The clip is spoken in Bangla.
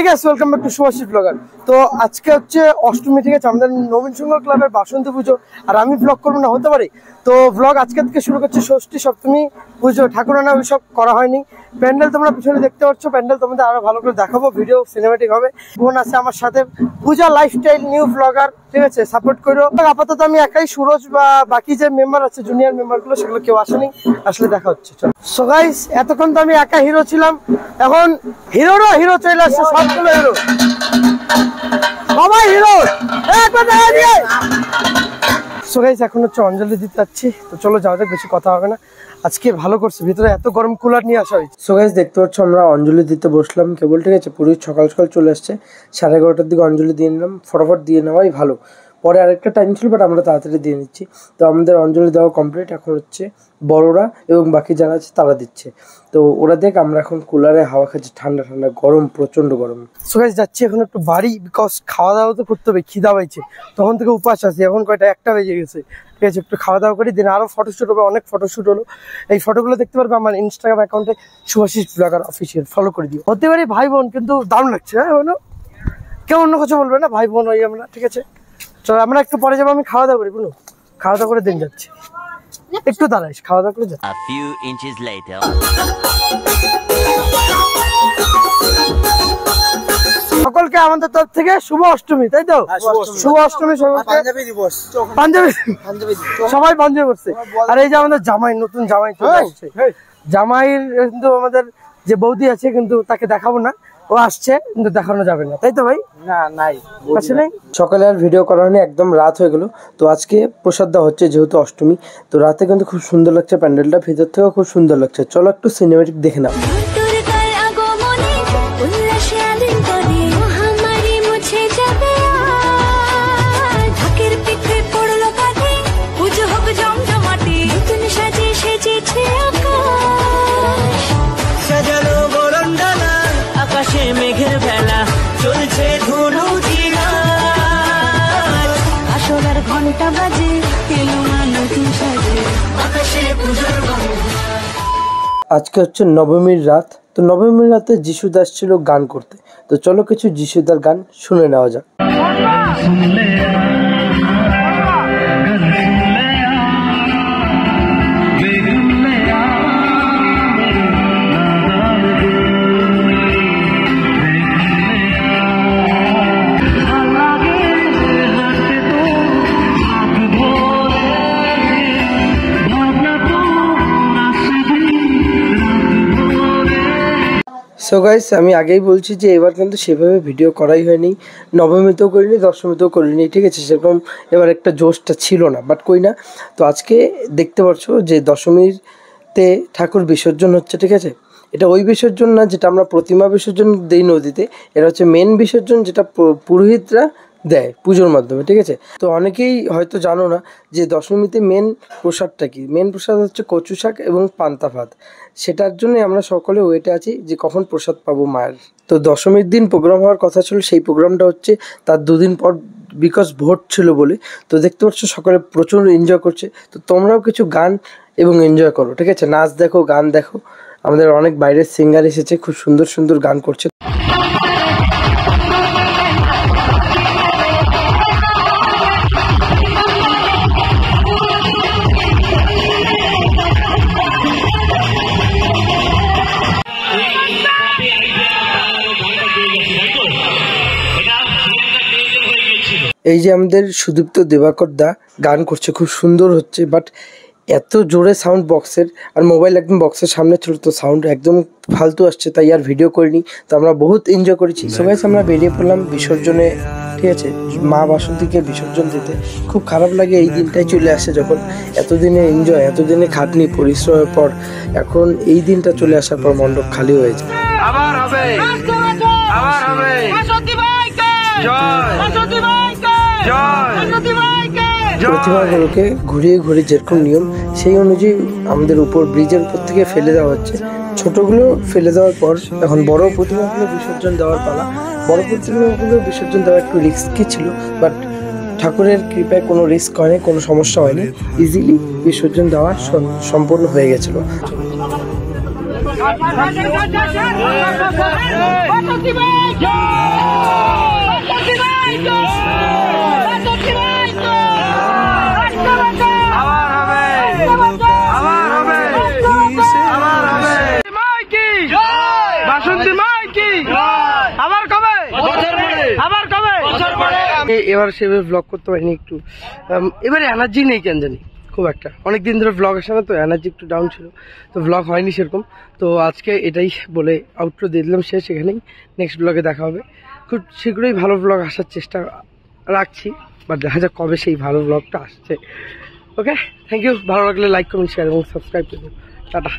Guys welcome back to Shubhashis blogger. তো আজকে হচ্ছে অষ্টমী, ঠিক আছে, আমাদের নবীন সংঘ ক্লাবের বাসন্তী পুজো। আর আমি ব্লগ করবো না হতে পারে, তো ব্লগ আজকে থেকে শুরু করছে। ষষ্ঠী, সপ্তমী পুজো, ঠাকুর আনা ওইসব করা হয়নি। প্যান্ডেল তোমরা পিছনে দেখতে পাচ্ছ, প্যান্ডেল তোমাদের আরো ভালো করে দেখাবো, ভিডিও সিনেমেটিক হবে। বোন আছে আমার সাথে, পূজা লাইফস্টাইল নিউ ব্লগার, ঠিক আছে, সাপোর্ট করো। আপাতত আমি একাই, সুরজ বা বাকি যে মেম্বার আছে জুনিয়র মেম্বার গুলো সেগুলো কেউ আসেনি, আসলে দেখা হচ্ছে। সো গাইস এতক্ষণ তো আমি একা হিরো ছিলাম, এখন হিরোরও হিরো চলে আসছে, সবগুলো হিরো, সবাই হিরো। সো গাইস এখন হচ্ছে অঞ্জলি দিতে যাচ্ছি, তো চলো যাওয়া যাক, বেশি কথা হবে না। আজকে ভালো করছে, ভিতরে এত গরম কুলার নিয়ে আসা হয়েছে। সো গাইস দেখতে পাচ্ছ আমরা অঞ্জলি দিতে বসলাম কেবল, ঠিক আছে। পুরো সকাল সকাল চলে আসছে, 11:30টার দিকে অঞ্জলি দিয়ে নিলাম। ফটাফট দিয়ে নেওয়াই ভালো, পরে আরেকটা টাইম ছিল, বাট আমরা তাড়াতাড়ি দিয়ে নিচ্ছি। তো আমাদের অঞ্জলি দেওয়া কমপ্লিট, এখন হচ্ছে বড়রা এবং বাকি যারা আছে তারা দিচ্ছে। তো ওরা দেখ, আমরা এখন কুলারে হাওয়া খাচ্ছি, ঠান্ডা ঠান্ডা, গরম প্রচন্ড গরম। সো গাইস যাচ্ছি এখন একটু বাড়ি, বিকজ খাওয়া দাওয়া তো করতে হবে, খিদা পাইছে, তখন থেকে উপাস আছি। এখন কয়টা, 1টা বেজে গেছে, ঠিক আছে। একটু খাওয়া দাওয়া করি, দিন আরো ফটোশুট হবে, অনেক ফটোশুট হলো। এই ফটোগুলো দেখতে পারবে আমার ইনস্টাগ্রাম অ্যাকাউন্টে শুভাশিস ব্লগার অফিসিয়াল, ফলো করে দিও। হতে পারি ভাই বোন, কিন্তু দারুণ লাগছে। হ্যাঁ বলো, কেউ অন্য কিছু বলবে না, ভাই বোন হই আমরা, ঠিক আছে। চলো আমরা একটু পরে যাবো, আমি খাওয়া দাওয়া করি, বলো, খাওয়া দাওয়া করে দিন যাচ্ছি। একটু দাঁড়াইস, খাওয়া দাওয়া করে যাচ্ছি। সকলকে আমাদের তরফ থেকে শুভ অষ্টমী, তাই তো? শুভ অষ্টমী, পাঞ্জাবি দিবস, পাঞ্জাবি সবাই পাঞ্জাবি করছে। আর এই যে আমাদের জামাই, নতুন জামাই চলে আসছে। জামাইয়ের কিন্তু আমাদের যে বৌদি আছে, কিন্তু তাকে দেখাবো না, ও আসছে কিন্তু দেখানো যাবে না, তাই তো ভাই? না নাই, আসলে সকালে আর ভিডিও করা হয়নি, একদম রাত হয়ে গেল। তো আজকে প্রসাদ দেওয়া হচ্ছে, যেহেতু অষ্টমী। তো রাতে কিন্তু খুব সুন্দর লাগছে প্যান্ডেলটা, ভিতর থেকেও খুব সুন্দর লাগছে। চলো একটু সিনেমেটিক দেখে নাও। আজকে হচ্ছে নবমীর রাত। তো নবমীর রাতে যিশুদাস ছিল গান করতে, তো চলো কিছু যিশুদার গান শুনে নেওয়া যাক। সো গাইস আমি আগেই বলছি যে এবার কিন্তু সেভাবে ভিডিও করাই হয়নি, নবমীতেও করিনি, দশমীতেও করিনি, ঠিক আছে। সেরকম এবার একটা জোশটা ছিল না, বাট কই না। তো আজকে দেখতে পাচ্ছ যে দশমীতে ঠাকুর বিসর্জন হচ্ছে, ঠিক আছে। এটা ওই বিসর্জন না যেটা আমরা প্রতিমা বিসর্জন দিই নদীতে, এটা হচ্ছে মেন বিসর্জন, যেটা পুরোহিতরা দেয় পুজোর মাধ্যমে, ঠিক আছে। তো অনেকেই হয়তো জানো না যে দশমীতে মেন প্রসাদটা কি। মেন প্রসাদ হচ্ছে কচু শাক এবং পান্তা ভাত। সেটার জন্যই আমরা সকলে ওয়েটে আছি যে কখন প্রসাদ পাবো মায়ের। তো দশমীর দিন প্রোগ্রাম হওয়ার কথা ছিল, সেই প্রোগ্রামটা হচ্ছে তার 2 দিন পর, বিকজ ভোট ছিল বলে। তো দেখতে পাচ্ছ সকলে প্রচুর এনজয় করছে। তো তোমরাও কিছু গান এবং এনজয় করো, ঠিক আছে। নাচ দেখো, গান দেখো। আমাদের অনেক বাইরের সিঙ্গার এসেছে, খুব সুন্দর সুন্দর গান করছে। এই যে আমাদের সুদীপ্ত দেবাকর দা গান করছে, খুব সুন্দর হচ্ছে, বাট এত জোরে সাউন্ড বক্সের, আর মোবাইল একদম বক্সের সামনে ছিল, তো সাউন্ড একদম ফালতু আসছে, তাই আর ভিডিও করিনি। তো আমরা বহুত এনজয় করেছি। সবাই আমরা বেরিয়ে পড়লাম বিসর্জনে, ঠিক আছে, মা বাসন্তীকে বিসর্জন দিতে। খুব খারাপ লাগে এই দিনটাই চলে আসে, যখন এতদিনে এনজয়, এতদিনে খাটনি পরিশ্রমের পর এখন এই দিনটা চলে আসার পর মণ্ডপ খালি হয়ে যায়। আবার হবে, আবার হবে, প্রতিমাগুলোকে ঘুরিয়ে ঘুরিয়ে যেরকম নিয়ম, সেই অনুযায়ী আমাদের উপর ব্রিজের উপর থেকে ফেলে দেওয়া হচ্ছে। ছোটগুলো ফেলে দেওয়ার পর এখন বড় প্রতিমাগুলো বিসর্জন দেওয়ার পালা। বড় প্রতিমাগুলো বিসর্জন দেওয়া একটু রিস্কি ছিল, বাট ঠাকুরের কৃপায় কোনো রিস্ক হয়নি, কোনো সমস্যা হয়নি, ইজিলি বিসর্জন দেওয়া সম্পূর্ণ হয়ে গেছিল। এবার সেভাবে ব্লগ করতে পারিনি একটু, এবারে এনার্জি নেই কেন জানি খুব একটা, অনেকদিন ধরে ব্লগ আসে না তো এনার্জি একটু ডাউন ছিল, তো ব্লগ হয়নি সেরকম। তো আজকে এটাই বলে আউটরো দিয়ে দিলাম, শেষ এখানেই, নেক্সট ব্লগে দেখা হবে। খুব শীঘ্রই ভালো ব্লগ আসার চেষ্টা রাখছি, বাট দেখা যাক কবে সেই ভালো ব্লগটা আসছে। ওকে, থ্যাংক ইউ। ভালো লাগলে লাইক কমেন্ট শেয়ার এবং সাবস্ক্রাইব করুন। টাটা।